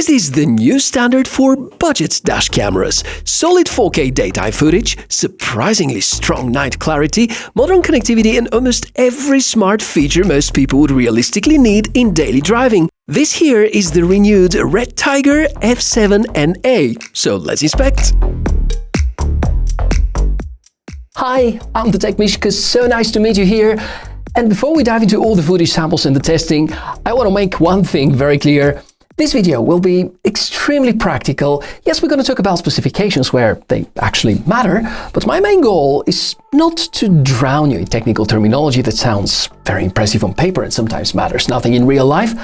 This is the new standard for budget dash cameras. Solid 4K daytime footage, surprisingly strong night clarity, modern connectivity, and almost every smart feature most people would realistically need in daily driving. This here is the renewed Redtiger F7NA. So let's inspect. Hi, I'm the TechMishka, so nice to meet you here. And before we dive into all the footage samples and the testing, I want to make one thing very clear. This video will be extremely practical. Yes, we're going to talk about specifications where they actually matter, but my main goal is not to drown you in technical terminology that sounds very impressive on paper and sometimes matters nothing in real life.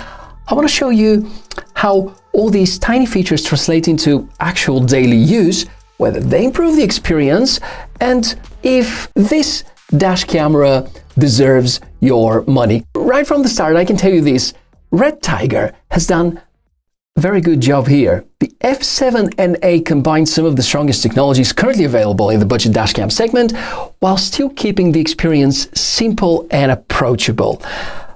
I want to show you how all these tiny features translate into actual daily use, whether they improve the experience, and if this dash camera deserves your money. Right from the start, I can tell you this: Redtiger has done a very good job here. The F7NA combines some of the strongest technologies currently available in the budget dashcam segment, while still keeping the experience simple and approachable.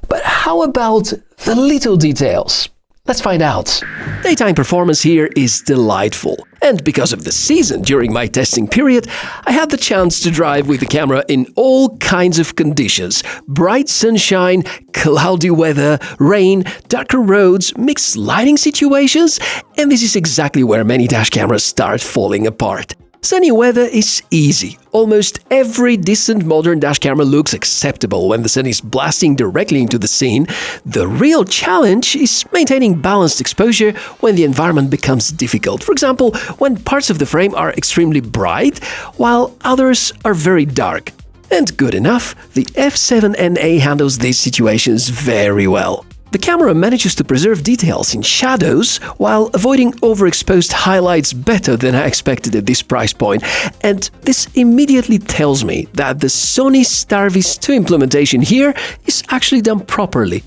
But how about the little details? Let's find out. Daytime performance here is delightful. And because of the season during my testing period, I had the chance to drive with the camera in all kinds of conditions: bright sunshine, cloudy weather, rain, darker roads, mixed lighting situations, and this is exactly where many dash cameras start falling apart. Sunny weather is easy. Almost every decent modern dash camera looks acceptable when the sun is blasting directly into the scene. The real challenge is maintaining balanced exposure when the environment becomes difficult. For example, when parts of the frame are extremely bright, while others are very dark. And good enough, the F7NA handles these situations very well. The camera manages to preserve details in shadows while avoiding overexposed highlights better than I expected at this price point, and this immediately tells me that the Sony Starvis 2 implementation here is actually done properly.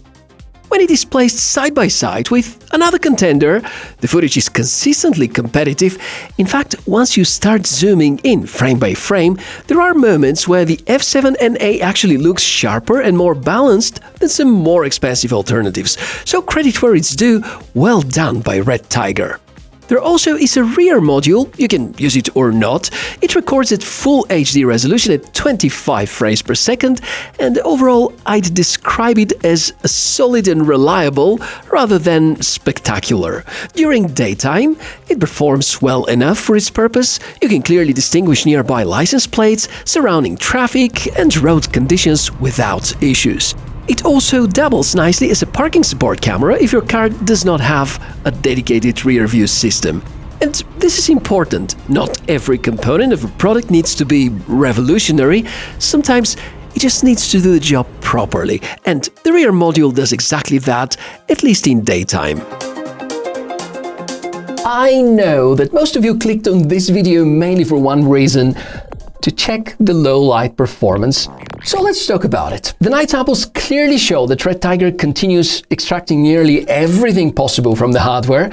When it is placed side by side with another contender, the footage is consistently competitive. In fact, once you start zooming in frame by frame, there are moments where the F7NA actually looks sharper and more balanced than some more expensive alternatives. So credit where it's due, well done by Redtiger. There also is a rear module. You can use it or not. It records at full HD resolution at 25 frames per second, and overall I'd describe it as solid and reliable rather than spectacular. During daytime, it performs well enough for its purpose. You can clearly distinguish nearby license plates, surrounding traffic, and road conditions without issues. It also doubles nicely as a parking support camera if your car does not have a dedicated rear view system. And this is important. Not every component of a product needs to be revolutionary. Sometimes it just needs to do the job properly. And the rear module does exactly that, at least in daytime. I know that most of you clicked on this video mainly for one reason: to check the low light performance. So let's talk about it. The night samples clearly show that Redtiger continues extracting nearly everything possible from the hardware.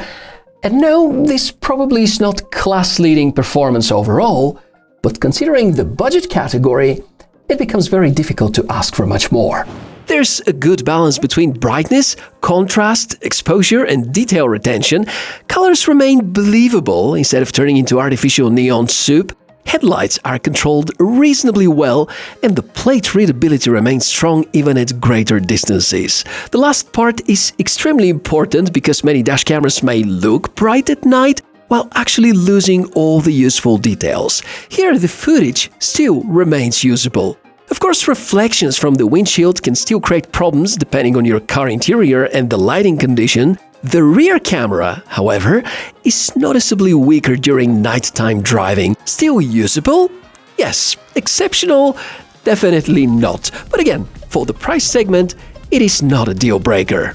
And no, this probably is not class-leading performance overall, but considering the budget category, it becomes very difficult to ask for much more. There's a good balance between brightness, contrast, exposure, and detail retention. Colors remain believable instead of turning into artificial neon soup. Headlights are controlled reasonably well, and the plate readability remains strong even at greater distances. The last part is extremely important because many dash cameras may look bright at night while actually losing all the useful details. Here, the footage still remains usable. Of course, reflections from the windshield can still create problems depending on your car interior and the lighting condition. The rear camera, however, is noticeably weaker during nighttime driving. Still usable? Yes. Exceptional? Definitely not. But again, for the price segment, it is not a deal breaker.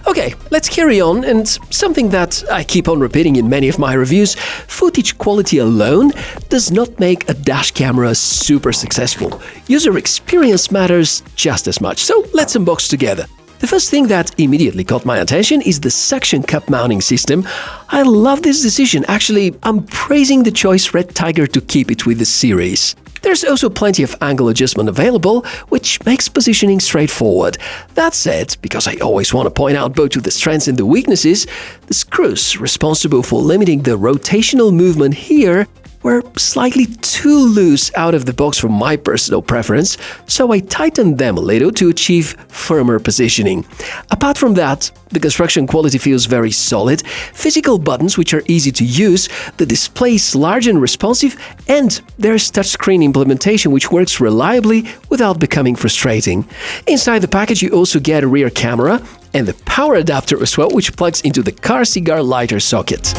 Okay, let's carry on, and something that I keep on repeating in many of my reviews: footage quality alone does not make a dash camera super successful. User experience matters just as much, so let's unbox together. The first thing that immediately caught my attention is the suction cup mounting system. I love this decision. Actually, I'm praising the choice Redtiger to keep it with the series. There There's also plenty of angle adjustment available, which makes positioning straightforward. That said, because I always want to point out both the strengths and the weaknesses, the screws responsible for limiting the rotational movement here were slightly too loose out of the box for my personal preference, so I tightened them a little to achieve firmer positioning. Apart from that, the construction quality feels very solid, physical buttons which are easy to use, the display is large and responsive, and there's touchscreen implementation which works reliably without becoming frustrating. Inside the package you also get a rear camera and the power adapter as well, which plugs into the car cigar lighter socket.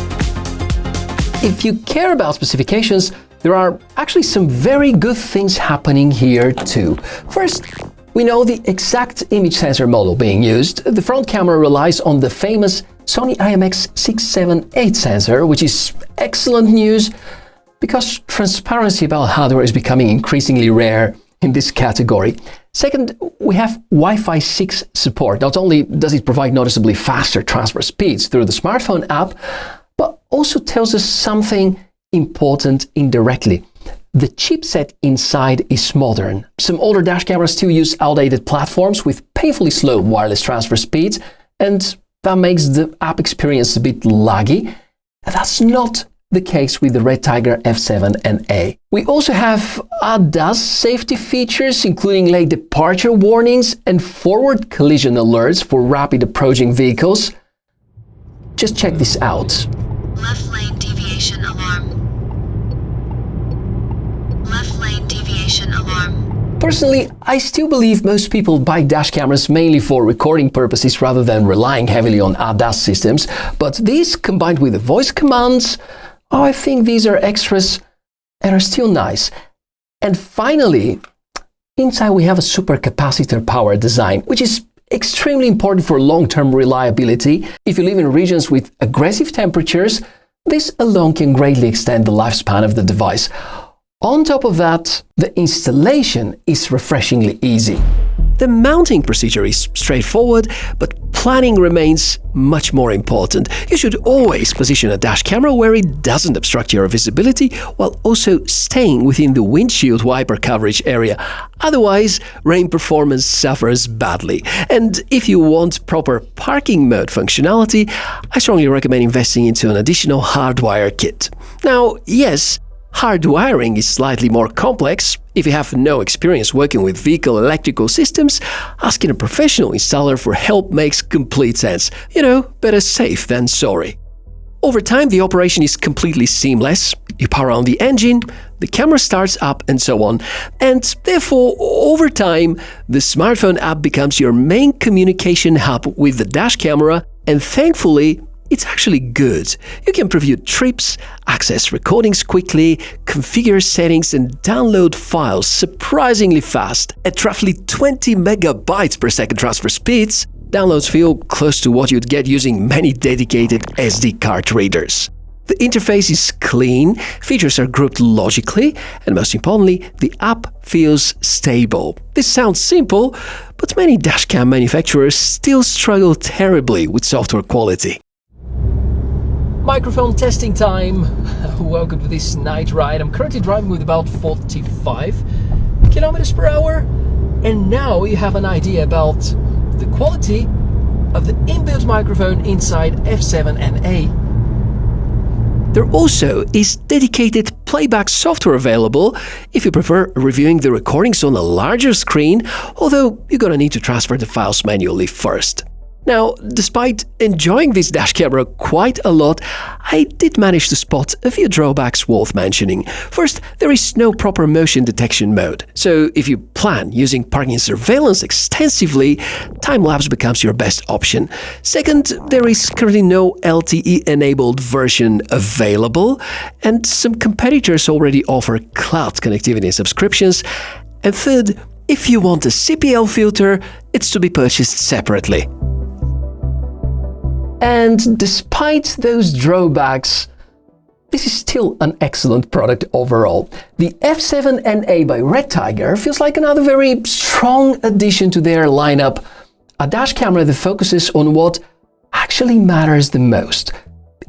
If you care about specifications, there are actually some very good things happening here too. First, we know the exact image sensor model being used. The front camera relies on the famous Sony IMX678 sensor, which is excellent news because transparency about hardware is becoming increasingly rare in this category. Second, we have Wi-Fi 6 support. Not only does it provide noticeably faster transfer speeds through the smartphone app, but also tells us something important indirectly. The chipset inside is modern. Some older dash cameras still use outdated platforms with painfully slow wireless transfer speeds, and that makes the app experience a bit laggy. That's not the case with the Redtiger F7NA. We also have ADAS safety features, including lane departure warnings and forward collision alerts for rapid approaching vehicles. Just check this out. Left lane deviation alarm. Left lane deviation alarm. Personally, I still believe most people buy dash cameras mainly for recording purposes rather than relying heavily on ADAS systems, but these combined with the voice commands, I think these are extras and are still nice. And finally, inside we have a supercapacitor power design, which is extremely important for long-term reliability. If you live in regions with aggressive temperatures, this alone can greatly extend the lifespan of the device. On top of that, the installation is refreshingly easy. The mounting procedure is straightforward, but planning remains much more important. You should always position a dash camera where it doesn't obstruct your visibility, while also staying within the windshield wiper coverage area. Otherwise, rain performance suffers badly. And if you want proper parking mode functionality, I strongly recommend investing into an additional hardwire kit. Now, yes, hardwiring is slightly more complex. If you have no experience working with vehicle electrical systems, asking a professional installer for help makes complete sense. You know, better safe than sorry. Over time, the operation is completely seamless. You power on the engine, the camera starts up, and so on. And therefore, over time, the smartphone app becomes your main communication hub with the dash camera, and thankfully, it's actually good. You can preview trips, access recordings quickly, configure settings, and download files surprisingly fast. At roughly 20 megabytes per second transfer speeds, downloads feel close to what you'd get using many dedicated SD card readers. The interface is clean, features are grouped logically, and most importantly, the app feels stable. This sounds simple, but many dashcam manufacturers still struggle terribly with software quality. Microphone testing time. Welcome to this night ride. I'm currently driving with about 45 kilometers per hour, and now you have an idea about the quality of the inbuilt microphone inside F7NA. There also is dedicated playback software available if you prefer reviewing the recordings on a larger screen, although you're gonna need to transfer the files manually first. Now, despite enjoying this dash camera quite a lot, I did manage to spot a few drawbacks worth mentioning. First, there is no proper motion detection mode, so if you plan using parking surveillance extensively, time-lapse becomes your best option. Second, there is currently no LTE-enabled version available, and some competitors already offer cloud connectivity subscriptions. And third, if you want a CPL filter, it's to be purchased separately. And despite those drawbacks, this is still an excellent product overall. The F7NA by Redtiger feels like another very strong addition to their lineup. A dash camera that focuses on what actually matters the most.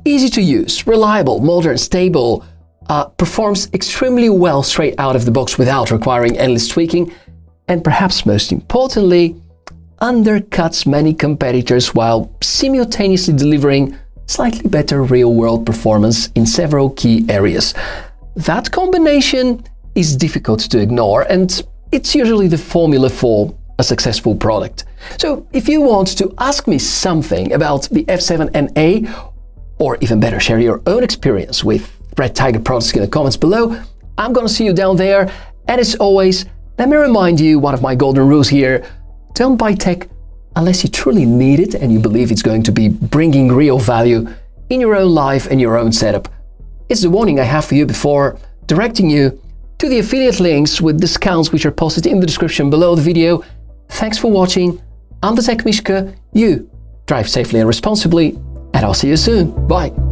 Easy to use, reliable, modern, stable, performs extremely well straight out of the box without requiring endless tweaking, and perhaps most importantly, undercuts many competitors while simultaneously delivering slightly better real-world performance in several key areas. That combination is difficult to ignore, and it's usually the formula for a successful product. So if you want to ask me something about the F7NA, or even better, share your own experience with Redtiger products in the comments below, I'm gonna see you down there. And as always, let me remind you one of my golden rules here: don't buy tech unless you truly need it and you believe it's going to be bringing real value in your own life and your own setup. It's the warning I have for you before directing you to the affiliate links with discounts which are posted in the description below the video. Thanks for watching. I'm the TechMishka. You drive safely and responsibly, and I'll see you soon. Bye.